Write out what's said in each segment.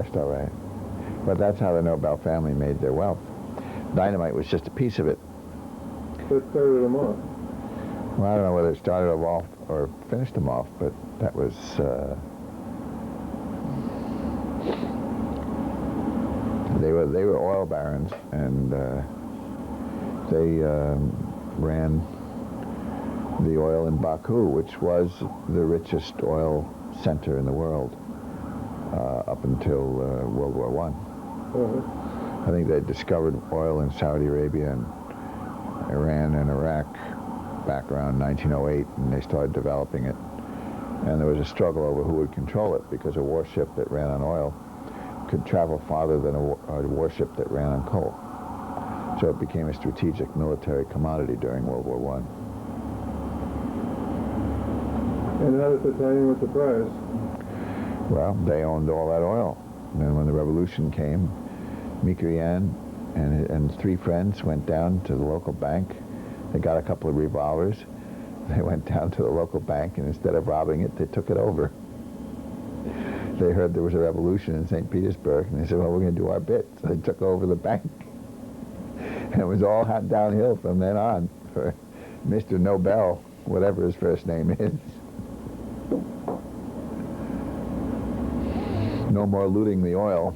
That's all right. But that's how the Nobel family made their wealth. Dynamite was just a piece of it. That started them off. Well, I don't know whether it started them off or finished them off, but that was... They were oil barons, and they ran the oil in Baku, which was the richest oil center in the world up until World War I. Uh-huh. I think they discovered oil in Saudi Arabia and Iran and Iraq back around 1908, and they started developing it. And there was a struggle over who would control it, because a warship that ran on oil could travel farther than a warship that ran on coal. So it became a strategic military commodity during World War I. And how did the Italian with the prize? Well, they owned all that oil. And then when the revolution came, Mikoyan and three friends went down to the local bank. They got a couple of revolvers. They went down to the local bank, and instead of robbing it, they took it over. They heard there was a revolution in St. Petersburg, and they said, well, we're going to do our bit. So they took over the bank. And it was all downhill from then on for Mr. Nobel, whatever his first name is. No more looting the oil.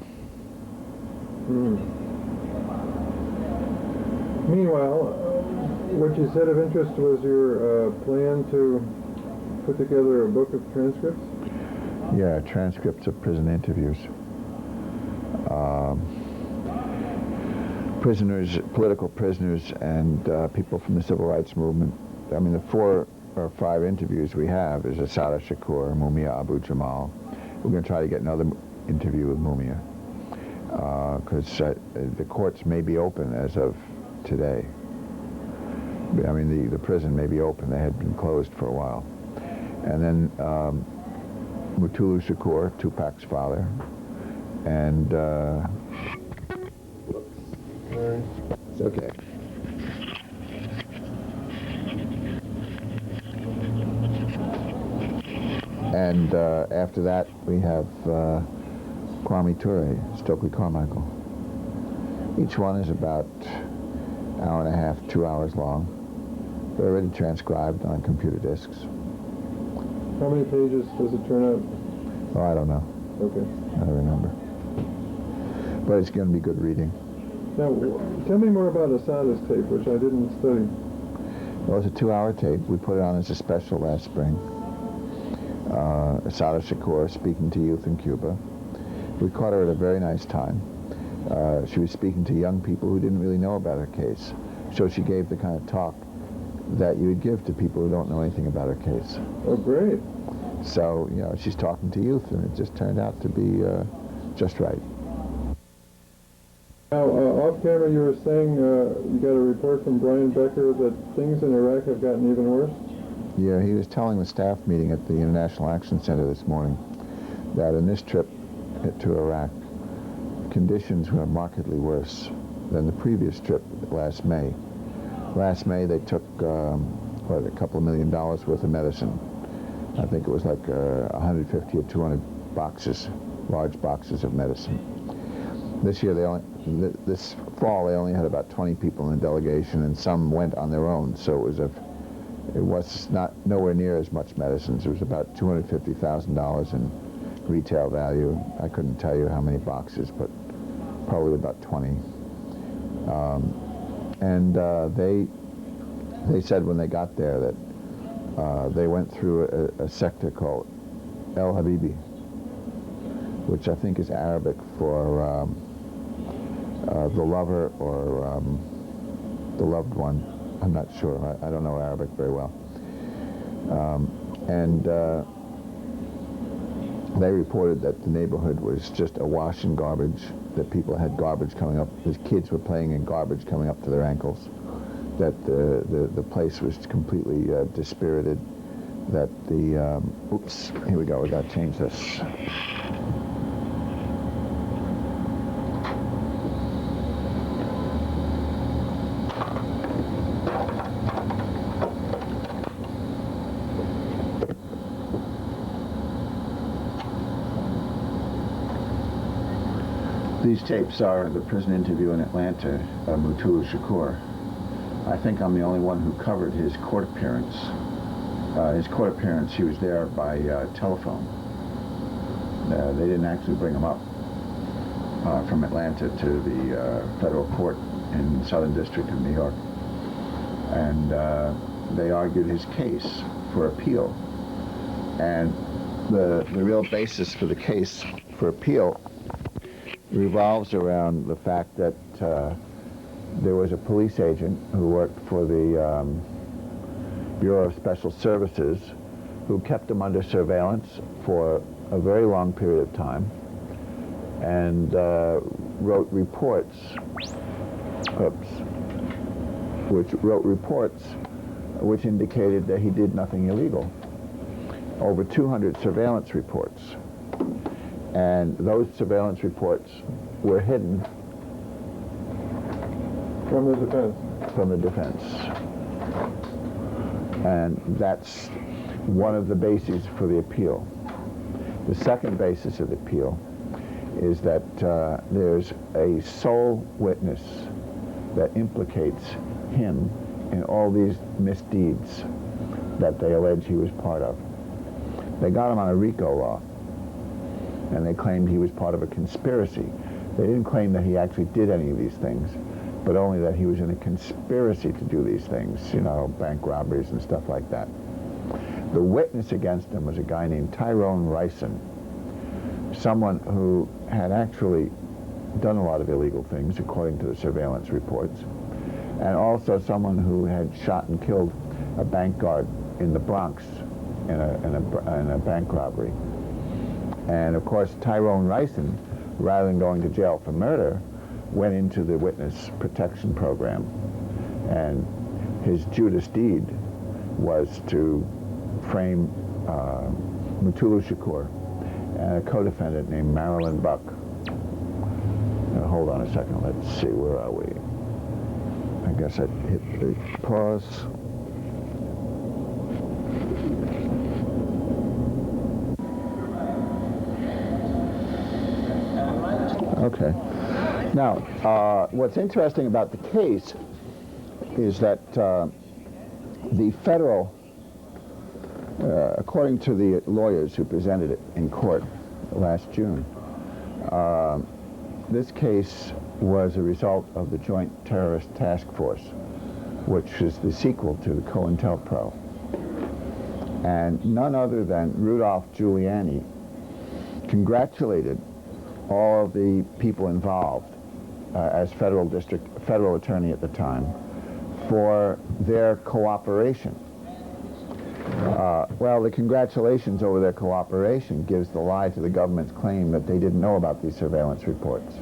Meanwhile, what you said of interest was your plan to put together a book of transcripts? Yeah, transcripts of prison interviews. Prisoners, political prisoners, and people from the civil rights movement. I mean, the 4 or 5 interviews we have is Assata Shakur, Mumia Abu-Jamal. We're going to try to get another interview with Mumia, because the courts may be open as of today. I mean, the prison may be open. They had been closed for a while. And then Mutulu Shakur, Tupac's father, and it's okay. And after that, we have Kwame Ture, Stokely Carmichael. Each one is about an hour and a half, 2 hours long. They're already transcribed on computer disks. How many pages does it turn out? Oh, I don't know. Okay. I don't remember. But it's going to be good reading. Now, tell me more about Assata's tape, which I didn't study. Well, it's a 2-hour tape. We put it on as a special last spring. Assata Shakur speaking to youth in Cuba. We caught her at a very nice time. She was speaking to young people who didn't really know about her case. So she gave the kind of talk that you would give to people who don't know anything about her case. Oh, great. So, you know, she's talking to youth, and it just turned out to be just right. Now, off camera, you were saying you got a report from Brian Becker that things in Iraq have gotten even worse? Yeah, he was telling the staff meeting at the International Action Center this morning that in this trip to Iraq, conditions were markedly worse than the previous trip last May. Last May, they took, a couple of $1 million worth of medicine. I think it was like 150 or 200 boxes, large boxes of medicine. This year, this fall, they only had about 20 people in the delegation, and some went on their own. So it was not nowhere near as much medicines. It was about $250,000 in retail value. I couldn't tell you how many boxes, but probably about 20. They said when they got there that they went through a sector called El Habibi, which I think is Arabic for the lover or the loved one. I'm not sure. I don't know Arabic very well. They reported that the neighborhood was just awash in garbage, that people had garbage coming up, his kids were playing in garbage coming up to their ankles, that the place was completely dispirited, that the, oops, here we go, we got to change this. These tapes are the prison interview in Atlanta of Mutulu Shakur. I think I'm the only one who covered his court appearance. He was there by telephone. They didn't actually bring him up from Atlanta to the federal court in the Southern District of New York. And they argued his case for appeal. And the real basis for the case for appeal revolves around the fact that there was a police agent who worked for the Bureau of Special Services who kept him under surveillance for a very long period of time and wrote reports which indicated that he did nothing illegal. Over 200 surveillance reports. And those surveillance reports were hidden From the defense. from the defense. And that's one of the bases for the appeal. The second basis of the appeal is that there's a sole witness that implicates him in all these misdeeds that they allege he was part of. They got him on a RICO law, and they claimed he was part of a conspiracy. They didn't claim that he actually did any of these things, but only that he was in a conspiracy to do these things, bank robberies and stuff like that. The witness against him was a guy named Tyrone Ricin, someone who had actually done a lot of illegal things, according to the surveillance reports, and also someone who had shot and killed a bank guard in the Bronx in a bank robbery. And of course, Tyrone Ricin, rather than going to jail for murder, went into the witness protection program. And his Judas deed was to frame Mutulu Shakur and a co-defendant named Marilyn Buck. Now, hold on a second, let's see, where are we? I guess I hit the pause. Okay. Now, what's interesting about the case is that the federal, according to the lawyers who presented it in court last June, this case was a result of the Joint Terrorist Task Force, which is the sequel to the COINTELPRO. And none other than Rudolph Giuliani congratulated all of the people involved as federal attorney at the time for their cooperation. Well, the congratulations over their cooperation gives the lie to the government's claim that they didn't know about these surveillance reports,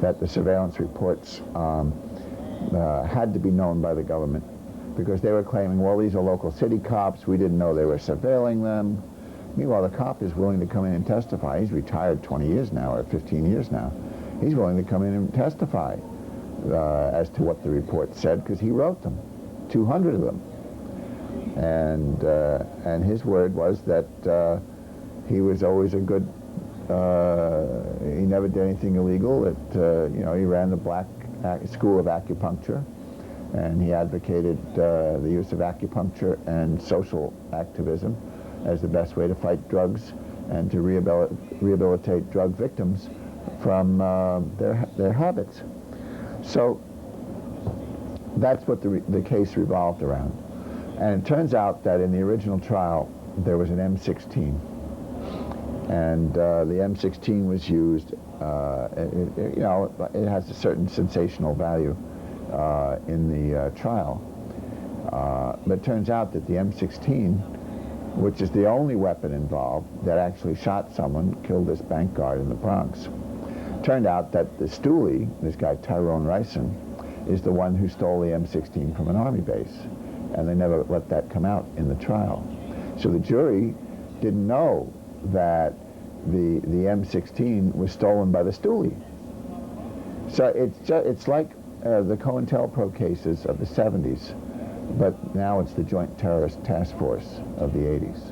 that the surveillance reports had to be known by the government because they were claiming, well, these are local city cops, we didn't know they were surveilling them. Meanwhile, the cop is willing to come in and testify. He's retired 20 years now, or 15 years now. He's willing to come in and testify as to what the report said, because he wrote them, 200 of them. And his word was that he was always a good, he never did anything illegal, that, he ran the Black School of Acupuncture, and he advocated the use of acupuncture and social activism as the best way to fight drugs and to rehabilitate drug victims from their habits. So that's what the case revolved around. And it turns out that in the original trial there was an M16, and the M16 was used. It has a certain sensational value in the trial, but it turns out that the M16, which is the only weapon involved that actually shot someone, killed this bank guard in the Bronx. Turned out that the stoolie, this guy Tyrone Ricin, is the one who stole the M16 from an army base, and they never let that come out in the trial. So the jury didn't know that the M16 was stolen by the stoolie. So it's like the COINTELPRO cases of the 70s, but now it's the Joint Terrorist Task Force of the 80s.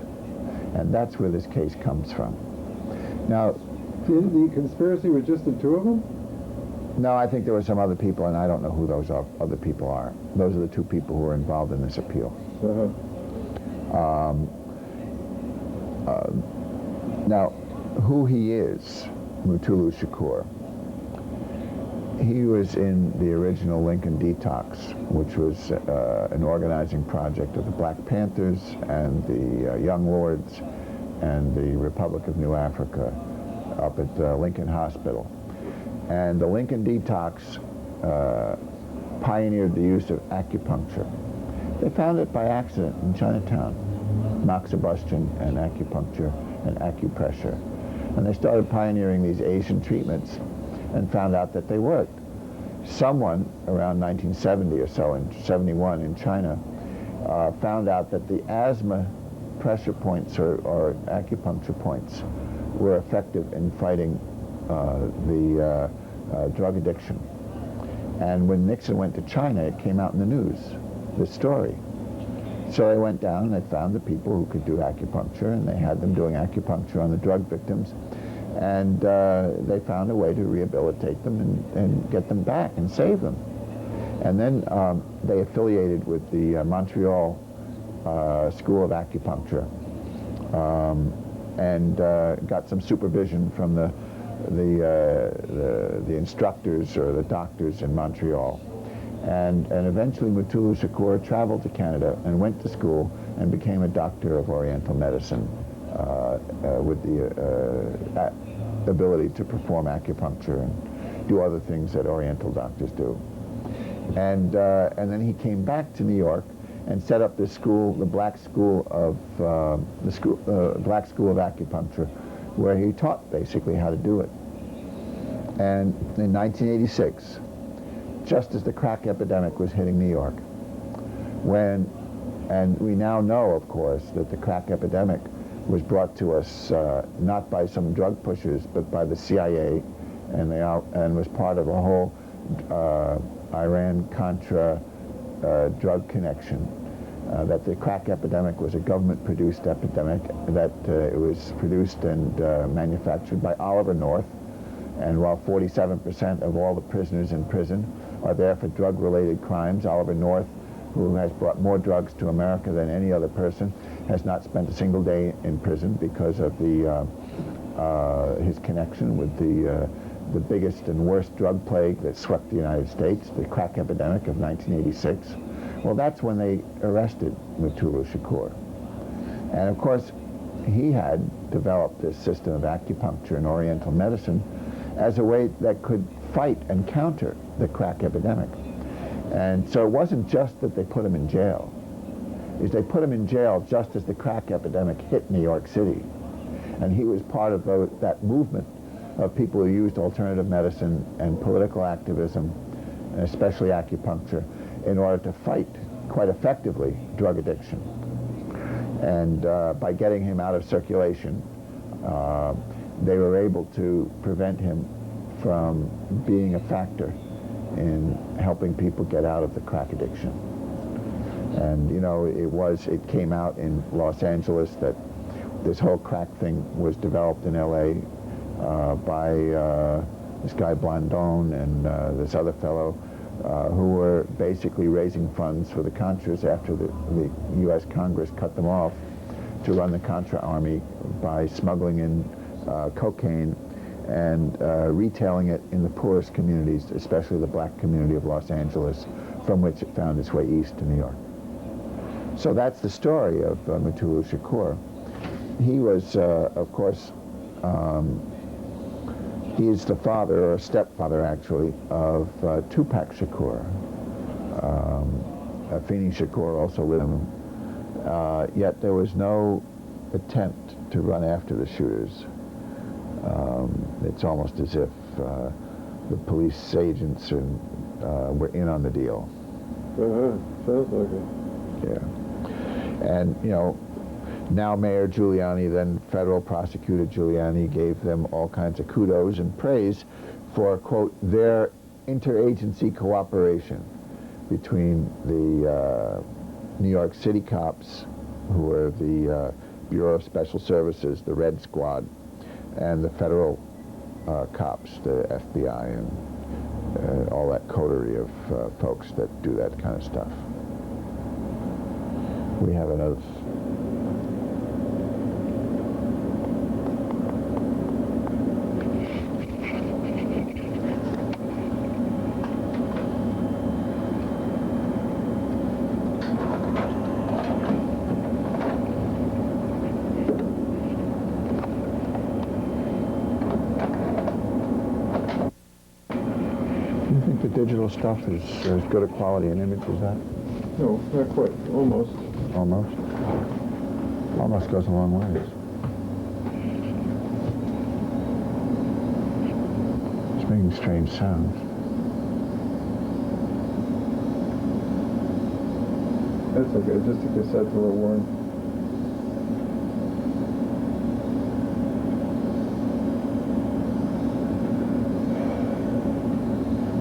And that's where this case comes from. Now, The conspiracy was just the two of them? No, I think there were some other people, and I don't know who those other people are. Those are the two people who are involved in this appeal. Now, who he is, Mutulu Shakur, he was in the original Lincoln Detox, which was an organizing project of the Black Panthers and the Young Lords and the Republic of New Africa up at Lincoln Hospital. And the Lincoln Detox pioneered the use of acupuncture. They found it by accident in Chinatown, moxibustion and acupuncture and acupressure. And they started pioneering these Asian treatments and found out that they worked. Someone around 1970 or so, in 71 in China, found out that the asthma pressure points or acupuncture points were effective in fighting the drug addiction. And when Nixon went to China, it came out in the news, this story. So they went down and they found the people who could do acupuncture, and they had them doing acupuncture on the drug victims, and they found a way to rehabilitate them and get them back and save them. And then they affiliated with the Montreal School of Acupuncture and got some supervision from the instructors or the doctors in Montreal. And eventually Mutulu Shakur traveled to Canada and went to school and became a doctor of Oriental medicine with the ability to perform acupuncture and do other things that Oriental doctors do. And then he came back to New York and set up this school, the Black School of Black School of Acupuncture, where he taught basically how to do it. And in 1986, just as the crack epidemic was hitting New York, and we now know, of course, that the crack epidemic was brought to us not by some drug pushers, but by the CIA, and was part of a whole Iran-Contra drug connection. That the crack epidemic was a government-produced epidemic, that it was produced and manufactured by Oliver North, and while 47% of all the prisoners in prison are there for drug-related crimes, Oliver North, who has brought more drugs to America than any other person, has not spent a single day in prison because of his connection with the biggest and worst drug plague that swept the United States, the crack epidemic of 1986. Well, that's when they arrested Mutulu Shakur. And of course, he had developed this system of acupuncture and Oriental medicine as a way that could fight and counter the crack epidemic. And so it wasn't just that they put him in jail. They put him in jail just as the crack epidemic hit New York City. And he was part of that movement of people who used alternative medicine and political activism, and especially acupuncture, in order to fight quite effectively drug addiction. And by getting him out of circulation, they were able to prevent him from being a factor in helping people get out of the crack addiction. And you know, it came out in Los Angeles that this whole crack thing was developed in LA by this guy Blandon and this other fellow who were basically raising funds for the Contras after the U.S. Congress cut them off to run the Contra army by smuggling in cocaine and retailing it in the poorest communities, especially the black community of Los Angeles, from which it found its way east to New York. So that's the story of Mutulu Shakur. He was, of course, he is the father, or stepfather actually, of Tupac Shakur. Afeni Shakur also lived with him. Yet there was no attempt to run after the shooters. It's almost as if the police agents were in on the deal. Sounds like it. Yeah. And, you know, now Mayor Giuliani, then federal prosecutor Giuliani, gave them all kinds of kudos and praise for, quote, their interagency cooperation between the New York City cops, who were the Bureau of Special Services, the Red Squad, and the federal cops, the FBI, and all that coterie of folks that do that kind of stuff. We have another. Digital stuff is as good a quality an image as that? No, not quite. Almost. Almost? Almost goes a long ways. It's making strange sounds. That's okay. Just the cassette's a little worn.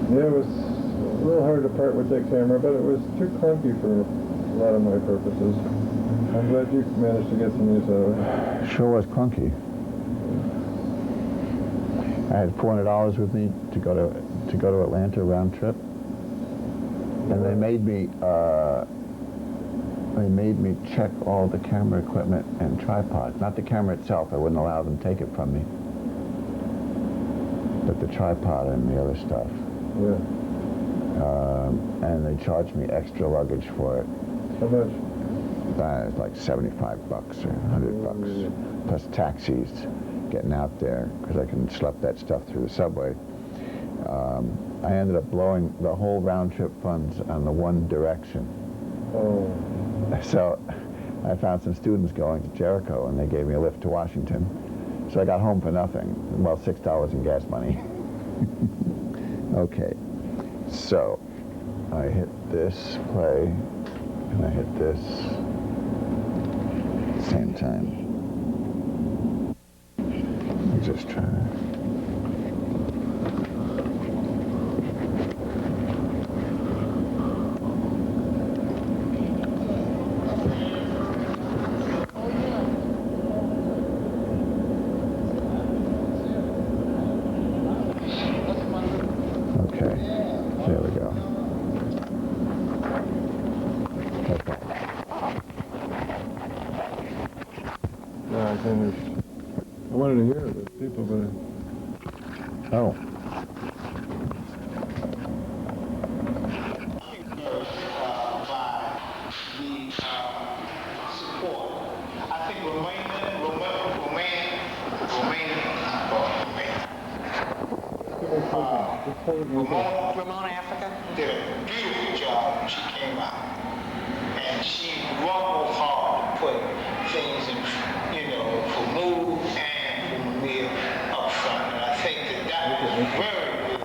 Yeah, it was a little hard to part with that camera, but it was too clunky for a lot of my purposes. I'm glad you managed to get some use out of it. Sure was clunky. I had $400 with me to go to Atlanta round trip, and they made me check all the camera equipment and tripods. Not the camera itself. I wouldn't allow them to take it from me, but the tripod and the other stuff. Yeah. And they charged me extra luggage for it. How much? It's like $75 or $100, plus taxis getting out there, because I can schlep that stuff through the subway. I ended up blowing the whole round trip funds on the one direction. Oh. So I found some students going to Jericho, and they gave me a lift to Washington. So I got home for nothing. Well, $6 in gas money. Okay, so I hit this play, and I hit this at the same time. I'm just trying to... There we go. Okay. Yeah, I wanted to hear the people, but... Oh. Ramona Africa did a beautiful job when she came out, and she rumbled hard to put things in, for mood and for Mamiya up front, and I think that was very good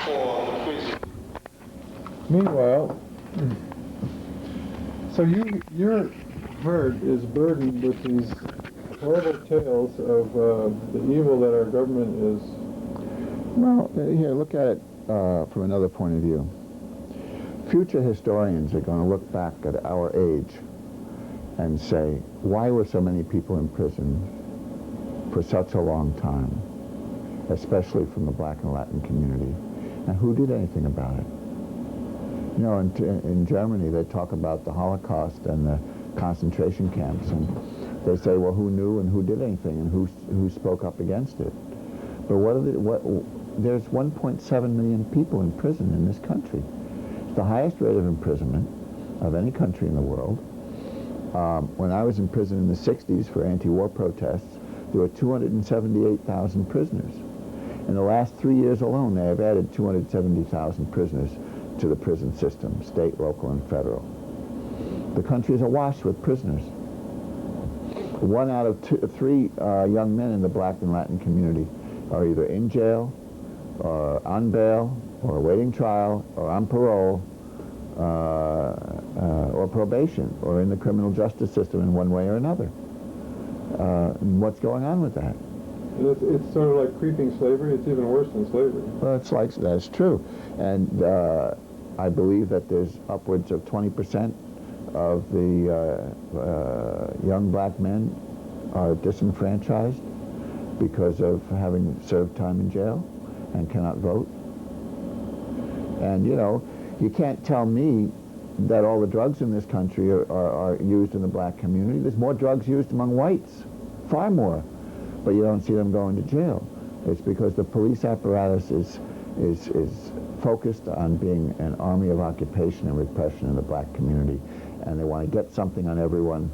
for the prison. Meanwhile, so your heart is burdened with these horrible tales of the evil that our government is. Well, here, look at it from another point of view. Future historians are going to look back at our age and say, why were so many people in prison for such a long time, especially from the black and Latin community, and who did anything about it? You know, in Germany, they talk about the Holocaust and the concentration camps, and they say, well, who knew and who did anything, and who spoke up against it? But there's 1.7 million people in prison in this country. It's the highest rate of imprisonment of any country in the world. When I was in prison in the 60s for anti-war protests, there were 278,000 prisoners. In the last 3 years alone, they have added 270,000 prisoners to the prison system, state, local, and federal. The country is awash with prisoners. 1 out of 3 young men in the black and Latin community are either in jail, or on bail, or awaiting trial, or on parole, or probation, or in the criminal justice system in one way or another. What's going on with that? It's sort of like creeping slavery. It's even worse than slavery. Well, it's like, that's true. And I believe that there's upwards of 20% of the young black men are disenfranchised. because of having served time in jail and cannot vote. And, you know, you can't tell me that all the drugs in this country are used in the black community. There's more drugs used among whites, far more, but you don't see them going to jail. It's because the police apparatus is focused on being an army of occupation and repression in the black community, and they want to get something on everyone.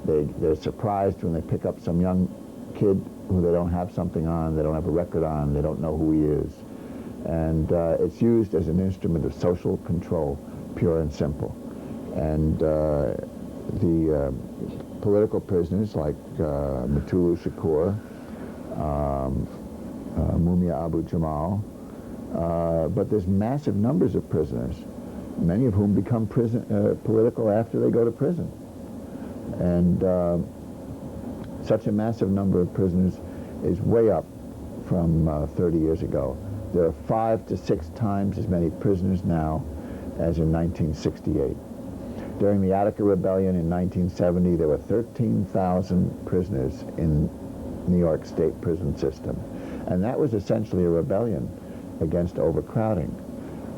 They're surprised when they pick up some young kid who they don't have something on, they don't have a record on, they don't know who he is. And it's used as an instrument of social control, pure and simple. And the political prisoners like Mutulu Shakur, Mumia Abu-Jamal, but there's massive numbers of prisoners, many of whom become political after they go to prison. And such a massive number of prisoners is way up from 30 years ago. There are 5 to 6 times as many prisoners now as in 1968. During the Attica Rebellion in 1970, there were 13,000 prisoners in New York State prison system. And that was essentially a rebellion against overcrowding.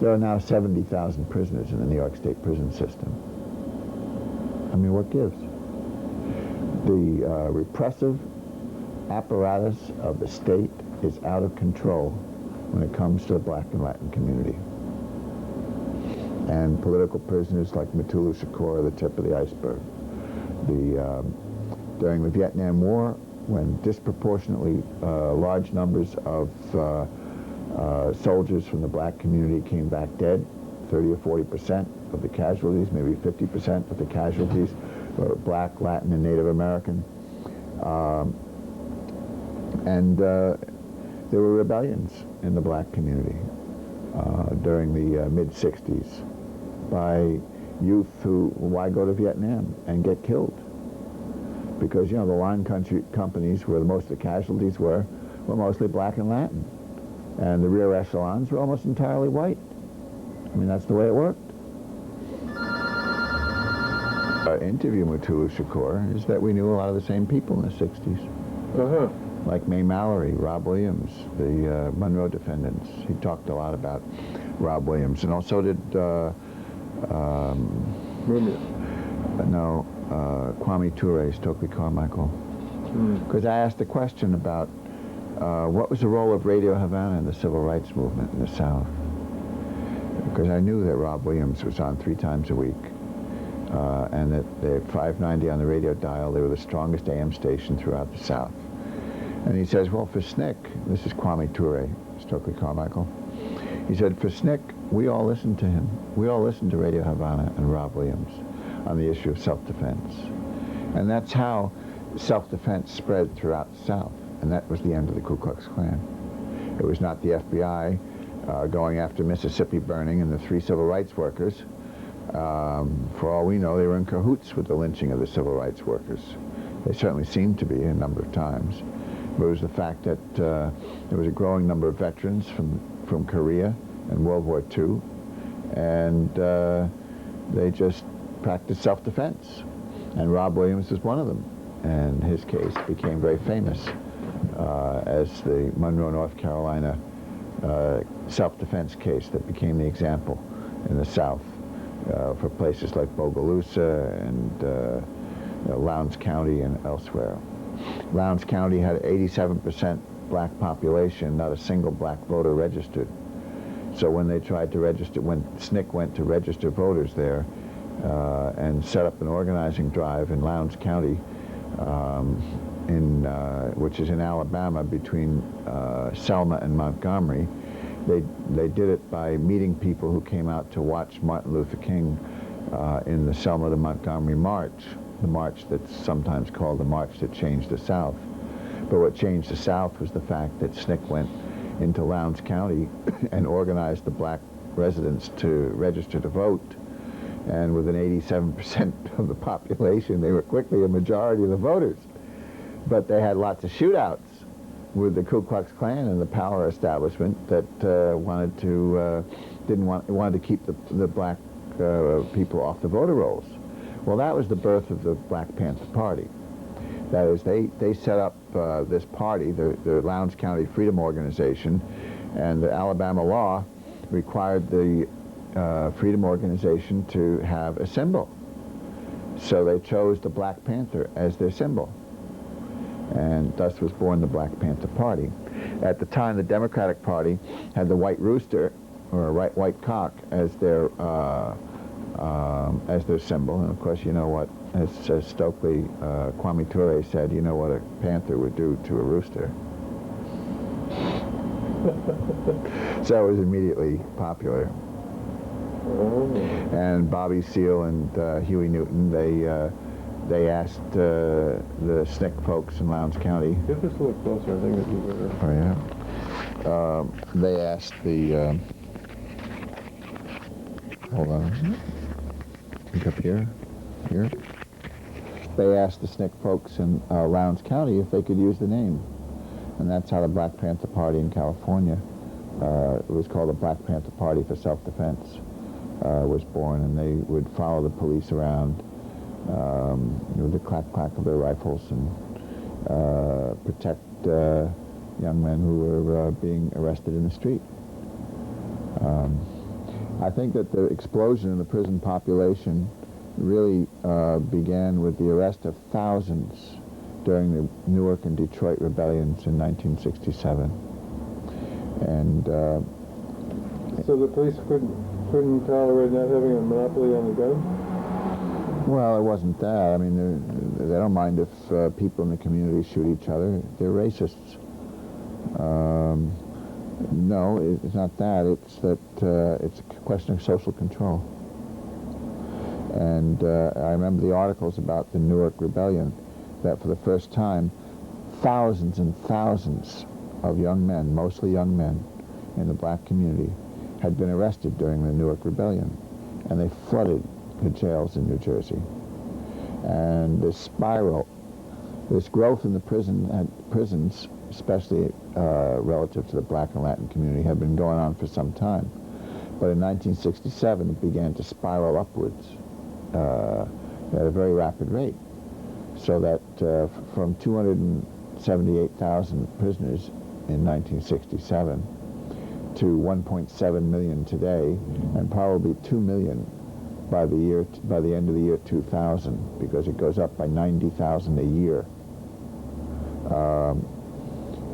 There are now 70,000 prisoners in the New York State prison system. I mean, what gives? The repressive apparatus of the state is out of control when it comes to the black and Latin community. And political prisoners like Mutulu Shakur are the tip of the iceberg. During the Vietnam War, when disproportionately large numbers of soldiers from the black community came back dead, 30 or 40% of the casualties, maybe 50% of the casualties were black, Latin, and Native American. There were rebellions in the black community during the mid-60s by youth who, why go to Vietnam and get killed? Because, you know, the line companies where most of the casualties were mostly black and Latin. And the rear echelons were almost entirely white. I mean, that's the way it worked. Our interview with Mutulu Shakur is that we knew a lot of the same people in the 60s. Like May Mallory, Rob Williams, the Monroe defendants. He talked a lot about Rob Williams. And also did Kwame Ture, Stokely Carmichael. Because I asked the question about what was the role of Radio Havana in the civil rights movement in the South? Because I knew that Rob Williams was on 3 times a week, and that at 590 on the radio dial, they were the strongest AM station throughout the South. And he says, well, for SNCC, this is Kwame Ture, Stokely Carmichael, he said, for SNCC, we all listened to him. We all listened to Radio Havana and Rob Williams on the issue of self-defense. And that's how self-defense spread throughout the South. And that was the end of the Ku Klux Klan. It was not the FBI going after Mississippi burning and the 3 civil rights workers. For all we know, they were in cahoots with the lynching of the civil rights workers. They certainly seemed to be a number of times. But it was the fact that there was a growing number of veterans from Korea and World War II, and they just practiced self-defense. And Rob Williams was one of them. And his case became very famous as the Monroe, North Carolina self-defense case that became the example in the South for places like Bogalusa and Lowndes County and elsewhere. Lowndes County had 87% black population, not a single black voter registered. So when they tried to register, when SNCC went to register voters there and set up an organizing drive in Lowndes County, which is in Alabama between Selma and Montgomery, they did it by meeting people who came out to watch Martin Luther King in the Selma to Montgomery March, the march that's sometimes called the march that changed the South. But what changed the South was the fact that SNCC went into Lowndes County and organized the black residents to register to vote. And with an 87% of the population, they were quickly a majority of the voters. But they had lots of shootouts with the Ku Klux Klan and the power establishment that wanted to keep the black people off the voter rolls. Well, that was the birth of the Black Panther Party. That is, they set up this party, the Lowndes County Freedom Organization, and the Alabama law required the Freedom Organization to have a symbol. So they chose the Black Panther as their symbol. And thus was born the Black Panther Party. At the time, the Democratic Party had the white rooster, or a white cock, as their symbol. And of course, you know what, as Stokely, Kwame Ture said, you know what a panther would do to a rooster. So it was immediately popular. And Bobby Seale and Huey Newton, they asked the SNCC folks in Lowndes County. Get this a little closer, I think it'd be better. Oh, yeah. They asked the, hold on, look up here. They asked the SNCC folks in Lowndes County if they could use the name. And that's how the Black Panther Party in California, it was called the Black Panther Party for Self-Defense, was born. And they would follow the police around with the clack-clack of their rifles and protect young men who were being arrested in the street. I think that the explosion in the prison population really began with the arrest of thousands during the Newark and Detroit rebellions in 1967. And so the police couldn't tolerate not having a monopoly on the guns? well, it wasn't that. I mean, they don't mind if people in the community shoot each other. They're racists. No, it's not that. It's that it's a question of social control. And I remember the articles about the Newark Rebellion, that for the first time, thousands and thousands of young men, mostly young men in the black community, had been arrested during the Newark Rebellion. And they flooded the jails in New Jersey. And this spiral, this growth in the prisons, especially relative to the black and Latin community, had been going on for some time. But in 1967, it began to spiral upwards at a very rapid rate. So that from 278,000 prisoners in 1967 to 1.7 million today, and probably 2 million by the end of the year 2000, because it goes up by 90,000 a year.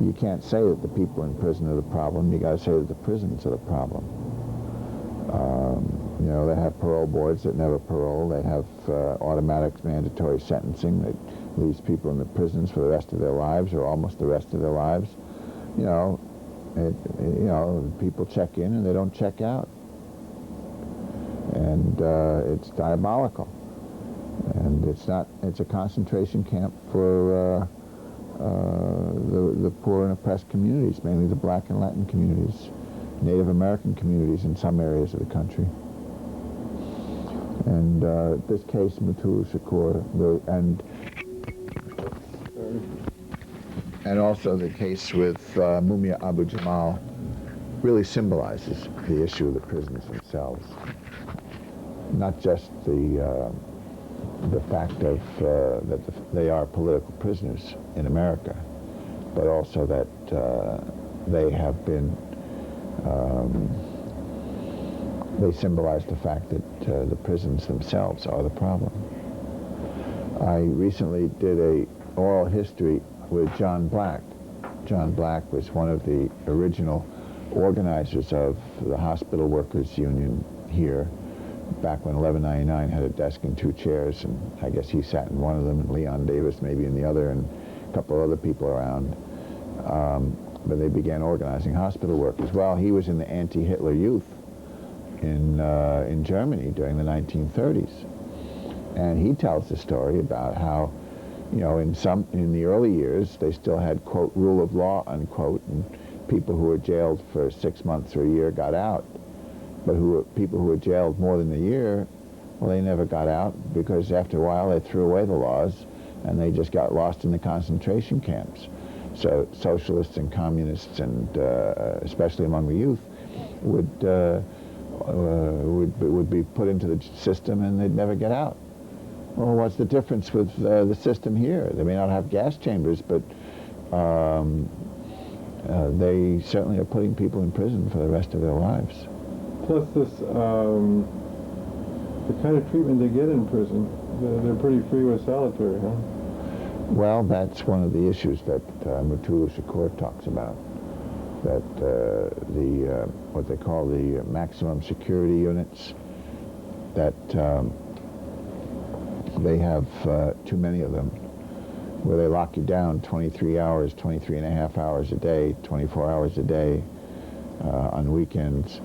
You can't say that the people in prison are the problem. You got to say that the prisons are the problem. You know, they have parole boards that never parole. They have automatic mandatory sentencing that leaves people in the prisons for the rest of their lives, or almost the rest of their lives. You know, people check in and they don't check out, and it's diabolical. And it's a concentration camp for the poor and oppressed communities, mainly the black and Latin communities, Native American communities in some areas of the country. And this case, Mutulu Shakur, and also the case with Mumia Abu-Jamal, really symbolizes the issue of the prisons themselves. Not just the fact of that they are political prisoners in America, but also that they have been, they symbolize the fact that the prisons themselves are the problem. I recently did a oral history with John Black. John Black was one of the original organizers of the Hospital Workers Union here, back when 1199 had a desk and two chairs, and I guess he sat in one of them, and Leon Davis maybe in the other, and a couple of other people around. But they began organizing hospital workers. Well, he was in the anti-Hitler youth in Germany during the 1930s. And he tells the story about how, you know, in the early years, they still had, quote, rule of law, unquote, and people who were jailed for 6 months or a year got out. But people who were jailed more than a year, well, they never got out, because after a while they threw away the laws and they just got lost in the concentration camps. So socialists and communists, and especially among the youth, would be put into the system and they'd never get out. Well, what's the difference with the system here? They may not have gas chambers, but they certainly are putting people in prison for the rest of their lives. Plus this, the kind of treatment they get in prison, they're pretty free with solitary, huh? Well, that's one of the issues that Mutulu Shakur talks about. That what they call the maximum security units, that they have too many of them, where they lock you down 23 hours, 23 and a half hours a day, 24 hours a day, on weekends,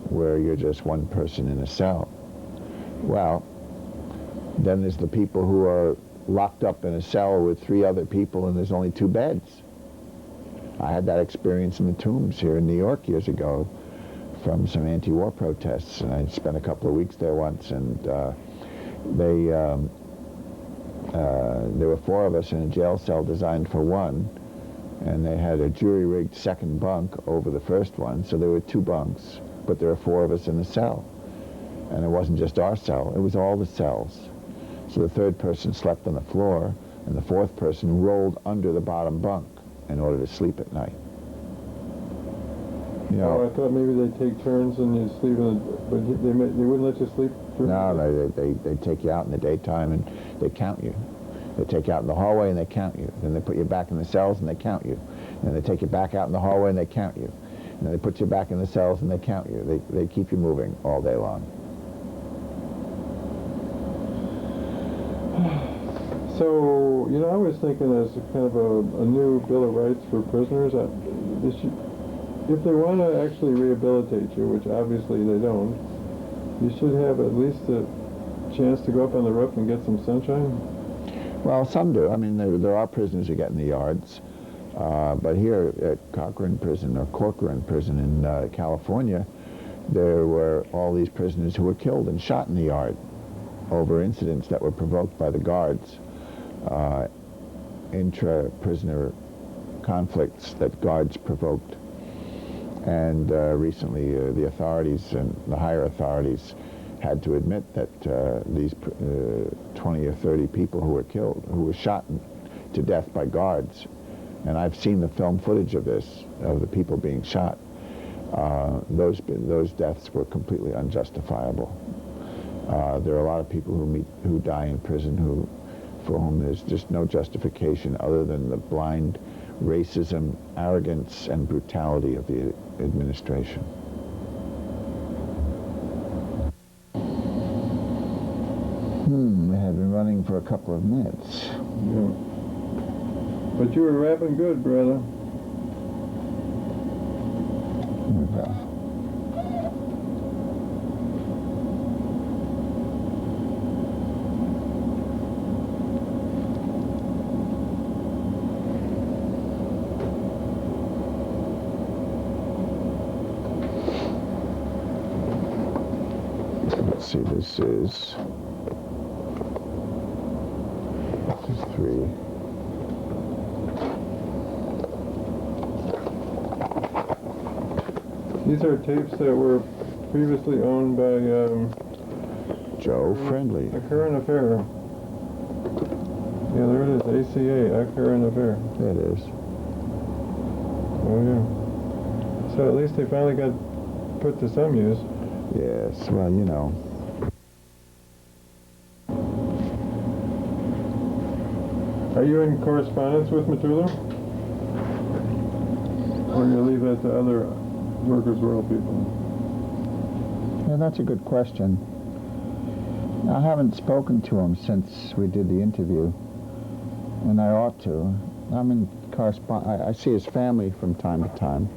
where you're just one person in a cell. Well, then there's the people who are locked up in a cell with 3 other people and there's only 2 beds. I had that experience in the Tombs here in New York years ago from some anti-war protests, and I spent a couple of weeks there once, and there were 4 of us in a jail cell designed for 1, and they had a jury-rigged second bunk over the first one, so there were 2 bunks, but there were 4 of us in the cell. And it wasn't just our cell, it was all the cells. So the 3rd person slept on the floor, and the 4th person rolled under the bottom bunk in order to sleep at night. You know, Oh, I thought maybe they'd take turns and you sleep in but they wouldn't let you sleep through? no, they take you out in the daytime and they count you. They take you out in the hallway and they count you. Then they put you back in the cells and they count you. And they take you back out in the hallway and they count you. And then they put you back in the cells and they count you. They keep you moving all day long. So, you know, I was thinking as a kind of a new Bill of Rights for prisoners, if they want to actually rehabilitate you, which obviously they don't, you should have at least a chance to go up on the roof and get some sunshine. Well, some do. I mean, there are prisoners who get in the yards. But here at Corcoran Prison in California, there were all these prisoners who were killed and shot in the yard over incidents that were provoked by the guards, intra-prisoner conflicts that guards provoked. And recently the authorities and the higher authorities had to admit that these 20 or 30 people who were killed, who were shot to death by guards, and I've seen the film footage of this, of the people being shot, those deaths were completely unjustifiable. There are a lot of people who die in prison for whom there's just no justification other than the blind racism, arrogance, and brutality of the administration. They had been running for a couple of minutes. Yeah. But you were rapping good, brother. Here we go. Let's see, this is 3. These are tapes that were previously owned by Joe Friendly. A Current Affair. Yeah, there it is, ACA, A Current Affair. There it is. Oh, yeah. So at least they finally got put to some use. Yes, well, you know. Are you in correspondence with Mutulu? Or you leave that to other Workers' World people? Yeah, that's a good question. I haven't spoken to him since we did the interview, and I ought to. I'm in correspondence. I see his family from time to time.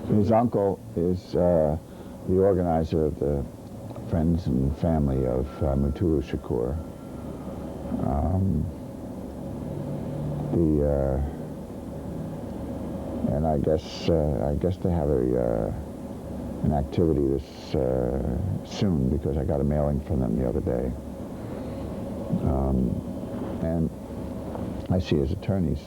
His uncle is the organizer of the Friends and Family of Mutulu Shakur. And I guess they have an activity this soon, because I got a mailing from them the other day. And I see his attorneys.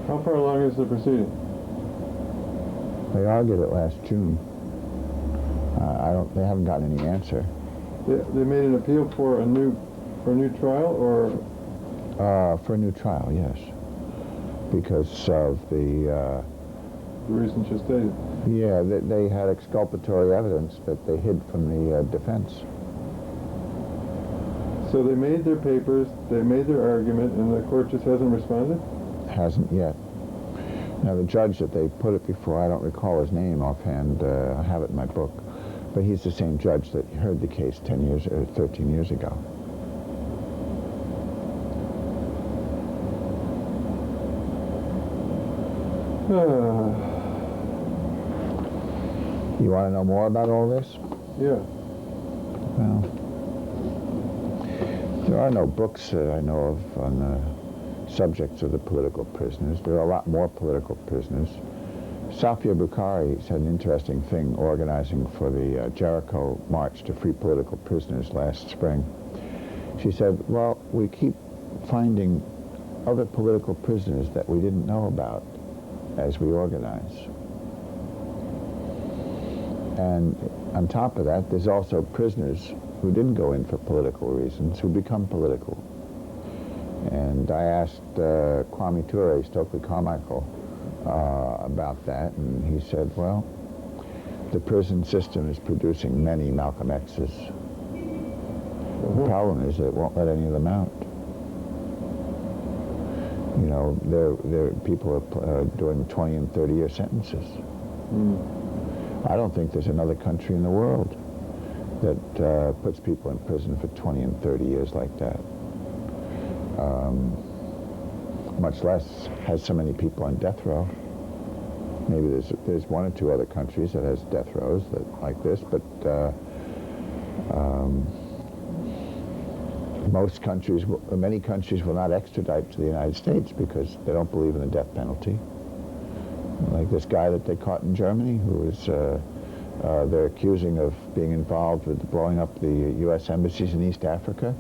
How far along is the proceeding? They argued it last June. They haven't gotten any answer. They made an appeal for a new trial, or For a new trial, yes, because of the reasons you stated. yeah, they had exculpatory evidence that they hid from the defense. So they made their papers, they made their argument, and the court just hasn't responded? Hasn't yet. Now, the judge that they put it before, I don't recall his name offhand. I have it in my book, but he's the same judge that heard the case 10 years or 13 years ago. You want to know more about all this? Yeah. Well, there are no books that I know of on the subjects of the political prisoners. There are a lot more political prisoners. Safia Bukhari had an interesting thing organizing for the Jericho March to Free Political Prisoners last spring. She said, well, we keep finding other political prisoners that we didn't know about as we organize. And on top of that, there's also prisoners who didn't go in for political reasons, who become political. And I asked Kwame Ture, Stokely Carmichael, about that, and he said, well, the prison system is producing many Malcolm X's. The problem is that it won't let any of them out. You know, people are doing 20 and 30-year sentences. I don't think there's another country in the world that puts people in prison for 20 and 30 years like that. Much less has so many people on death row. Maybe there's one or two other countries that has death rows like this, but many countries will not extradite to the United States because they don't believe in the death penalty. Like this guy that they caught in Germany, who was they're accusing of being involved with blowing up the U.S. embassies in East Africa.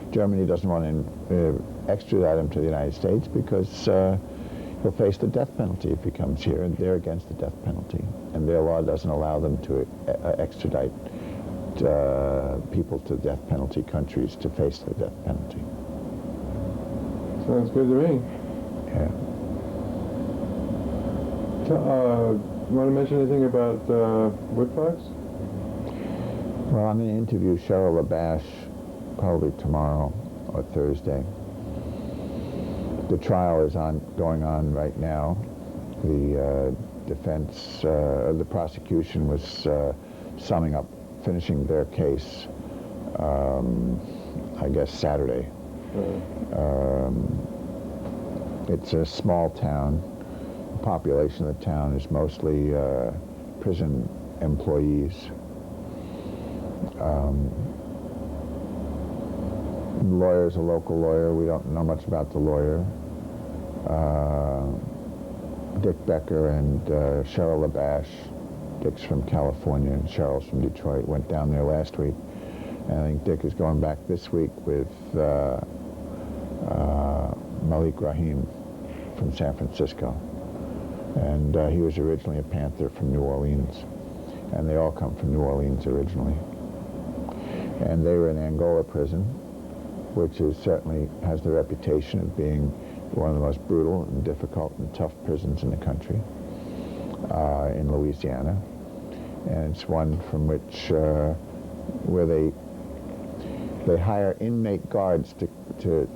Germany doesn't want to extradite him to the United States because he'll face the death penalty if he comes here, and they're against the death penalty. And their law doesn't allow them to extradite people to death penalty countries to face the death penalty. Sounds good to me. Yeah. You want to mention anything about Woodfox? Well, I'm going to interview Cheryl LaBash probably tomorrow or Thursday. The trial is going on right now. The defense, the prosecution was finishing their case, I guess Saturday. It's a small town. The population of the town is mostly prison employees. The lawyer's a local lawyer. We don't know much about the lawyer. Dick Becker and Cheryl LaBash. Dick's from California and Cheryl's from Detroit. Went down there last week. And I think Dick is going back this week with Malik Rahim from San Francisco. And he was originally a Panther from New Orleans. And they all come from New Orleans originally. And they were in Angola prison, which certainly has the reputation of being one of the most brutal and difficult and tough prisons in the country, in Louisiana. And it's one from which, where they hire inmate guards to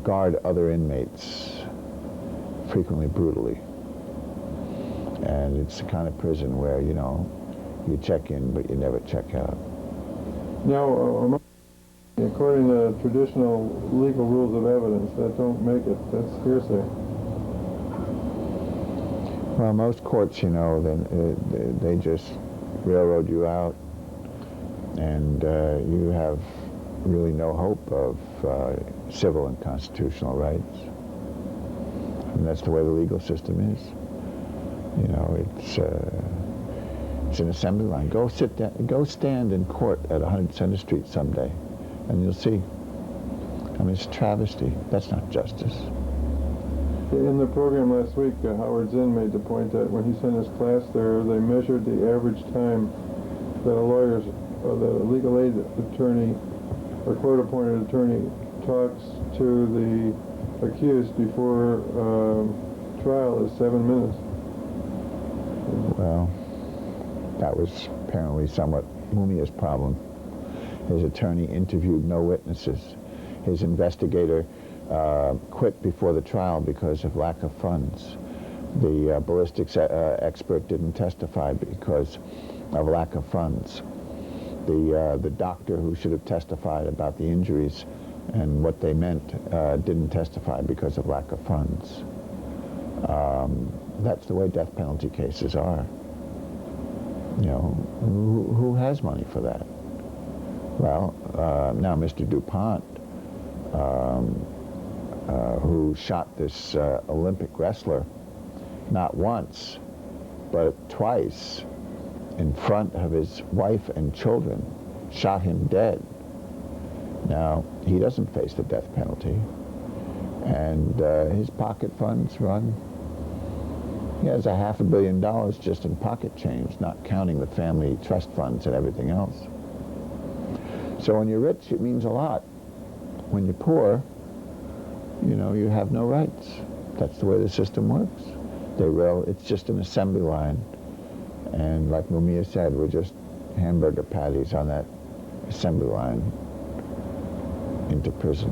guard other inmates, frequently brutally. And it's the kind of prison where, you know, you check in, but you never check out. Now, according to traditional legal rules of evidence, that don't make it. That's hearsay. Well, most courts, you know, they just railroad you out, and you have really no hope of civil and constitutional rights. And that's the way the legal system is. You know, it's an assembly line. Go stand in court at 100 Center Street someday, and you'll see. I mean, it's a travesty. That's not justice. In the program last week, Howard Zinn made the point that when he sent his class there, they measured the average time that a legal aid attorney or court-appointed attorney talks to the accused before trial is 7 minutes. Well, that was apparently somewhat Mumia's problem. His attorney interviewed no witnesses. His investigator quit before the trial because of lack of funds. The ballistics expert didn't testify because of lack of funds. The doctor who should have testified about the injuries and what they meant didn't testify because of lack of funds. That's the way death penalty cases are. You know, who has money for that? Well, now Mr. DuPont, who shot this Olympic wrestler not once, but twice in front of his wife and children, shot him dead. Now, he doesn't face the death penalty, and his pocket funds run. He has $500 million just in pocket change, not counting the family trust funds and everything else. So when you're rich, it means a lot. When you're poor, you know, you have no rights. That's the way the system works. It's just an assembly line. And like Mumia said, we're just hamburger patties on that assembly line into prison.